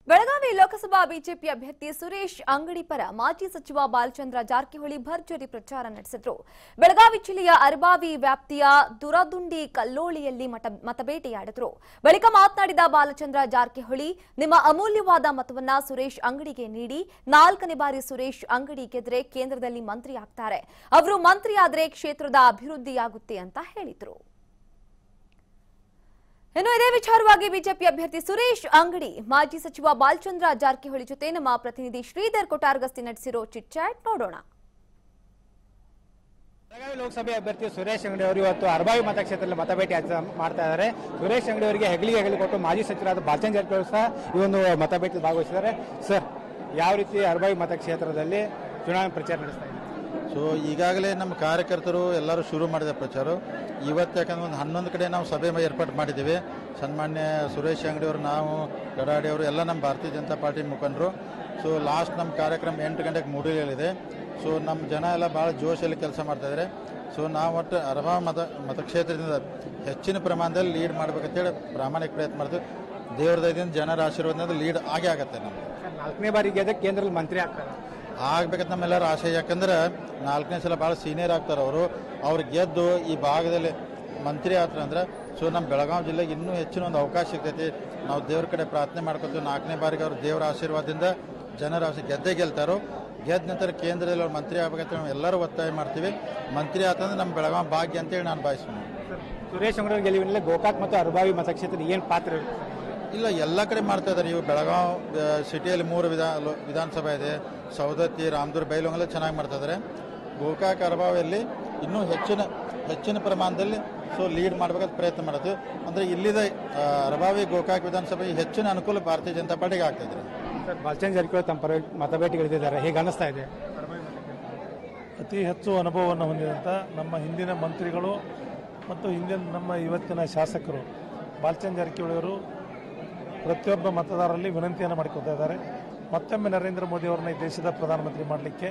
Belagavi Lok Sabha BJP ಅಭ್ಯರ್ಥಿ ಸುರೇಶ್ ಅಂಗಡಿ ಪರ ಮಾಜಿ ಸಚಿವ ಬಾಲಚಂದ್ರ ಜಾರಕಿಹೊಳಿ ಭರ್ಜರಿ ಪ್ರಚಾರ ನಡೆಸಿದರು. ಬೆಳಗಾವಿ ಜಿಲ್ಲೆಯ ಅರಬಾವಿ ವ್ಯಾಪ್ತಿಯ ದುರದುಂಡಿ ಕಲ್ಲೋಳಿಯಲ್ಲಿ ಮತಬೇಟೆಯಾಡಿದರು. ಬಳಿಕ ಮಾತನಾಡಿದ ಬಾಲಚಂದ್ರ ಜಾರಕಿಹೊಳಿ, ನಿಮ್ಮ ಅಮೂಲ್ಯವಾದ ಮತವನ್ನ ಸುರೇಶ್ ಅಂಗಡಿಗೆ ನೀಡಿ 4ನೇ ಬಾರಿ ಸುರೇಶ್ ಅಂಗಡಿ ಗೆದ್ರೆ ಕೇಂದ್ರದಲ್ಲಿ ಮಂತ್ರಿ ಆಗ್ತಾರೆ. ಅವರು ಮಂತ್ರಿಯಾದರೆ ಕ್ಷೇತ್ರದ ಅಭಿವೃದ್ಧಿಯಾಗುತ್ತೆ ಅಂತ ಹೇಳಿದರು. ಇನ್ನು ಇದೇ ವಿಚಾರವಾಗಿ ಬಿಜೆಪಿ ಅಭ್ಯರ್ಥಿ ಸುರೇಶ್ ಅಂಗಡಿ ಮಾಜಿ ಸಚಿವ ಬಾಲಚಂದ್ರ ಜಾರಕಿಹೊಳಿ ಜೊತೆ ನಮ್ಮ ಪ್ರತಿನಿಧಿ ಶ್ರೀಧರ್ ಕೊಟಾರ್ಗಸ್ತಿ ನಡೆಸಿರೋ ಚಿಟ್ ಚಾಟ್ ನೋಡೋಣ. ಬೆಳಗಾವಿ ಲೋಕಸಭೆ ಅಭ್ಯರ್ಥಿ ಸುರೇಶ್ ಅಂಗಡಿ ಅವರು ಇವತ್ತು ಅರಬಾವಿ ಮತಕ್ಷೇತ್ರದಲ್ಲಿ ಮತಬೇಟಿ ಮಾಡ್ತಾ ಇದ್ದಾರೆ. ಸುರೇಶ್ ಅಂಗಡಿ ಅವರಿಗೆ ಹೆಗಲಿ ಕೊಟ್ಟು ಮಾಜಿ ಸಚಿವರಾದ ಬಾಲಚಂದ್ರ ಜಾರಕಿಹೊಳಿ ಸಹ ಈ ಒಂದು ಮತಬೇಟಿ ಭಾಗವಹಿಸಿದ್ದಾರೆ. ಸರ್, ಯಾವ ರೀತಿ ಅರಬಾವಿ ಮತಕ್ಷೇತ್ರದಲ್ಲಿ ಚುನಾವಣೆ ಪ್ರಚಾರ ನಡೆಸ್ತಾ ಇದ್ದಾರೆ? ಸೊ ಈಗಾಗಲೇ ನಮ್ಮ ಕಾರ್ಯಕರ್ತರು ಎಲ್ಲರೂ ಶುರು ಮಾಡಿದ ಪ್ರಚಾರ. ಇವತ್ತು ಯಾಕಂದ್ರೆ ಒಂದು 11 ಕಡೆ ನಾವು ಸಭೆ ಏರ್ಪಾಡು ಮಾಡಿದ್ದೀವಿ. ಸನ್ಮಾನ್ಯ ಸುರೇಶ್ ಅಂಗಡಿಯವರು, ನಾವು ಗಡಾಡಿ ಅವರು ಎಲ್ಲ ನಮ್ಮ ಭಾರತೀಯ ಜನತಾ ಪಾರ್ಟಿ ಮುಖಂಡರು. ಸೊ ಲಾಸ್ಟ್ ನಮ್ಮ ಕಾರ್ಯಕ್ರಮ 8 ಗಂಟೆಗೆ ಮೂಡಿಲಿದೆ. ಸೊ ನಮ್ಮ ಜನ ಎಲ್ಲ ಭಾಳ ಜೋಶಲ್ಲಿ ಕೆಲಸ ಮಾಡ್ತಾಯಿದ್ದಾರೆ. ಸೊ ನಾವು ಒಟ್ಟು ಅರಬಾವಿ ಮತಕ್ಷೇತ್ರದಿಂದ ಹೆಚ್ಚಿನ ಪ್ರಮಾಣದಲ್ಲಿ ಲೀಡ್ ಮಾಡ್ಬೇಕಂತೇಳಿ ಪ್ರಾಮಾಣಿಕ ಪ್ರಯತ್ನ ಮಾಡ್ತೀವಿ. ದೇವ್ರ ದಯದಿಂದ ಜನರ ಆಶೀರ್ವಾದದಿಂದ ಲೀಡ್ ಆಗೇ ಆಗುತ್ತೆ. ನಮ್ಗೆ 4ನೇ ಬಾರಿಗೆ ಕೇಂದ್ರದಲ್ಲಿ ಮಂತ್ರಿ ಆಗ್ತಾರೆ ಆಗ್ಬೇಕಂತ ನಮ್ಮೆಲ್ಲರ ಆಸೆ. ಯಾಕಂದ್ರೆ 4ನೇ ಸಲ ಭಾಳ ಸೀನಿಯರ್ ಆಗ್ತಾರೆ ಅವರು. ಅವ್ರು ಗೆದ್ದು ಈ ಭಾಗದಲ್ಲಿ ಮಂತ್ರಿ ಆಗ್ತಾರೆ ಅಂದ್ರೆ ಸೊ ನಮ್ಮ ಬೆಳಗಾವಿ ಜಿಲ್ಲೆಗೆ ಇನ್ನೂ ಹೆಚ್ಚಿನ ಒಂದು ಅವಕಾಶ ಸಿಗ್ತೈತಿ. ನಾವು ದೇವ್ರ ಕಡೆ ಪ್ರಾರ್ಥನೆ ಮಾಡ್ಕೊತೀವಿ 4ನೇ ಬಾರಿಗೆ ಅವ್ರು ದೇವರ ಆಶೀರ್ವಾದದಿಂದ ಜನರ ಆಸೆ ಗೆದ್ದಾರೋ. ಗೆದ್ದ ನಂತರ ಕೇಂದ್ರದಲ್ಲಿ ಅವ್ರು ಮಂತ್ರಿ ಆಗ್ಬೇಕಂತ ನಾವು ಎಲ್ಲರೂ ಒತ್ತಾಯ ಮಾಡ್ತೀವಿ. ಮಂತ್ರಿ ಆತಂದ್ರೆ ನಮ್ಮ ಬೆಳಗಾವಿ ಭಾಗ್ಯ ಅಂತೇಳಿ ನಾನು ಭಾವಿಸ್ತೀನಿ. ಸುರೇಶ್ ಅಂಗಡಿ ಗೆಲುವಿನಲ್ಲಿ ಗೋಕಾಕ್ ಮತ್ತು ಅರಬಾವಿ ಮತಕ್ಷೇತ್ರದ ಏನು ಪಾತ್ರ ಇಲ್ಲ, ಎಲ್ಲ ಕಡೆ ಮಾಡ್ತಾ ಇದ್ದಾರೆ. ಇವು ಬೆಳಗಾವಿ ಸಿಟಿಯಲ್ಲಿ 3 ವಿಧಾನಸಭೆ ಇದೆ. ಸವದತ್ತಿ, ರಾಮದುರ್ಗ, ಬೈಲೊಂಗಲ್ಲ ಚೆನ್ನಾಗಿ ಮಾಡ್ತಾ ಇದ್ದಾರೆ. ಗೋಕಾಕ್, ಅರಬಾವಿಯಲ್ಲಿ ಇನ್ನೂ ಹೆಚ್ಚಿನ ಪ್ರಮಾಣದಲ್ಲಿ ಸೊ ಲೀಡ್ ಮಾಡಬೇಕಂತ ಪ್ರಯತ್ನ ಮಾಡ್ತೀವಿ. ಅಂದರೆ ಇಲ್ಲಿದೆ ಅರಬಾವಿ, ಗೋಕಾಕ್ ವಿಧಾನಸಭೆ ಹೆಚ್ಚಿನ ಅನುಕೂಲ ಭಾರತೀಯ ಜನತಾ ಪಾರ್ಟಿಗೆ ಆಗ್ತಾಯಿದ್ದಾರೆ. ಸರ್, ಬಾಲಚಂದ್ರ ಜಾರಕಿಹೊಳಿ ತಮ್ಮ ಮತಬೇಟಿಗಳಿದ್ದಾರೆ, ಹೇಗೆ ಅನ್ನಿಸ್ತಾ ಇದೆ? ಅತಿ ಹೆಚ್ಚು ಅನುಭವವನ್ನು ಹೊಂದಿದಂಥ ನಮ್ಮ ಹಿಂದಿನ ಮಂತ್ರಿಗಳು ಮತ್ತು ನಮ್ಮ ಇವತ್ತಿನ ಶಾಸಕರು ಬಾಲಚಂದ್ರ ಜಾರಕಿಹೊಳಿಯವರು ಪ್ರತಿಯೊಬ್ಬ ಮತದಾರರಲ್ಲಿ ವಿನಂತಿಯನ್ನು ಮಾಡಿಕೊಳ್ತಾ ಇದ್ದಾರೆ. ಮತ್ತೊಮ್ಮೆ ನರೇಂದ್ರ ಮೋದಿ ಅವರನ್ನ ಈ ದೇಶದ ಪ್ರಧಾನಮಂತ್ರಿ ಮಾಡಲಿಕ್ಕೆ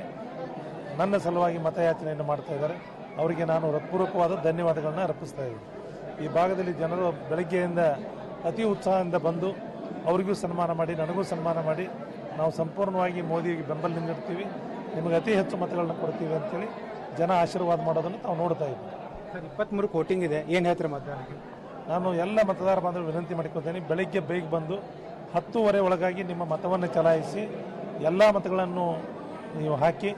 ನನ್ನ ಸಲುವಾಗಿ ಮತಯಾಚನೆಯನ್ನು ಮಾಡ್ತಾ ಇದ್ದಾರೆ. ಅವರಿಗೆ ನಾನು ಹೃತ್ಪೂರ್ವಕವಾದ ಧನ್ಯವಾದಗಳನ್ನು ಅರ್ಪಿಸ್ತಾ ಇದ್ದೀನಿ. ಈ ಭಾಗದಲ್ಲಿ ಜನರು ಬೆಳಗ್ಗೆಯಿಂದ ಅತಿ ಉತ್ಸಾಹದಿಂದ ಬಂದು ಅವರಿಗೂ ಸನ್ಮಾನ ಮಾಡಿ, ನನಗೂ ಸನ್ಮಾನ ಮಾಡಿ, ನಾವು ಸಂಪೂರ್ಣವಾಗಿ ಮೋದಿಗೆ ಬೆಂಬಲ ನೀಡ್ತೀವಿ, ನಿಮಗೆ ಅತಿ ಹೆಚ್ಚು ಮತಗಳನ್ನು ಕೊಡ್ತೀವಿ ಅಂತೇಳಿ ಜನ ಆಶೀರ್ವಾದ ಮಾಡೋದನ್ನು ನಾವು ನೋಡ್ತಾ ಇದ್ದೀವಿ. ಸರ್, 23 ವೋಟಿಂಗ್ ಇದೆ, ಏನು ಹೇಳ್ತಾರೆ ಮತದಾರರಿಗೆ? ನಾನು ಎಲ್ಲ ಮತದಾರ ಬಾಂಧವರು ವಿನಂತಿ ಮಾಡಿಕೊಳ್ತೇನೆ, ಬೆಳಗ್ಗೆ ಬೇಗ ಬಂದು 10:30 ಒಳಗಾಗಿ ನಿಮ್ಮ ಮತವನ್ನು ಚಲಾಯಿಸಿ ಎಲ್ಲ ಮತಗಳನ್ನು ನೀವು ಹಾಕಿ,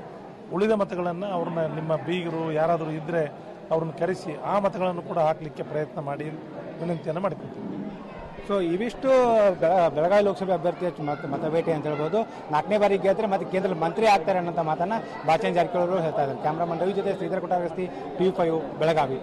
ಉಳಿದ ಮತಗಳನ್ನು ಅವ್ರನ್ನ ನಿಮ್ಮ ಬೀಗರು ಯಾರಾದರೂ ಇದ್ದರೆ ಅವ್ರನ್ನ ಕರೆಸಿ ಆ ಮತಗಳನ್ನು ಕೂಡ ಹಾಕಲಿಕ್ಕೆ ಪ್ರಯತ್ನ ಮಾಡಿ ವಿನಂತಿಯನ್ನು ಮಾಡಿಕೊಳ್ತೀವಿ. ಸೊ ಇವಿಷ್ಟು ಬೆಳಗಾವಿ ಲೋಕಸಭೆ ಅಭ್ಯರ್ಥಿ ಮತಬೇಟಿ ಅಂತ ಹೇಳ್ಬೋದು. 4ನೇ ಬಾರಿ ಗೆದ್ದರೆ ಮತ್ತೆ ಕೇಂದ್ರದಲ್ಲಿ ಮಂತ್ರಿ ಆಗ್ತಾರೆ ಅನ್ನೋಂಥ ಮಾತನ್ನು ಬಾಲಚಂದ್ರ ಜಾರಕಿಹೊಳಿ ಹೇಳ್ತಾ ಇದ್ದಾರೆ. ಕ್ಯಾಮ್ರಾಮನ್ ರವಿ ಜೊತೆ ಶ್ರೀಧರ್ ಕೊಟಾರ್ಗಸ್ತಿ, TV5 ಬೆಳಗಾವಿ.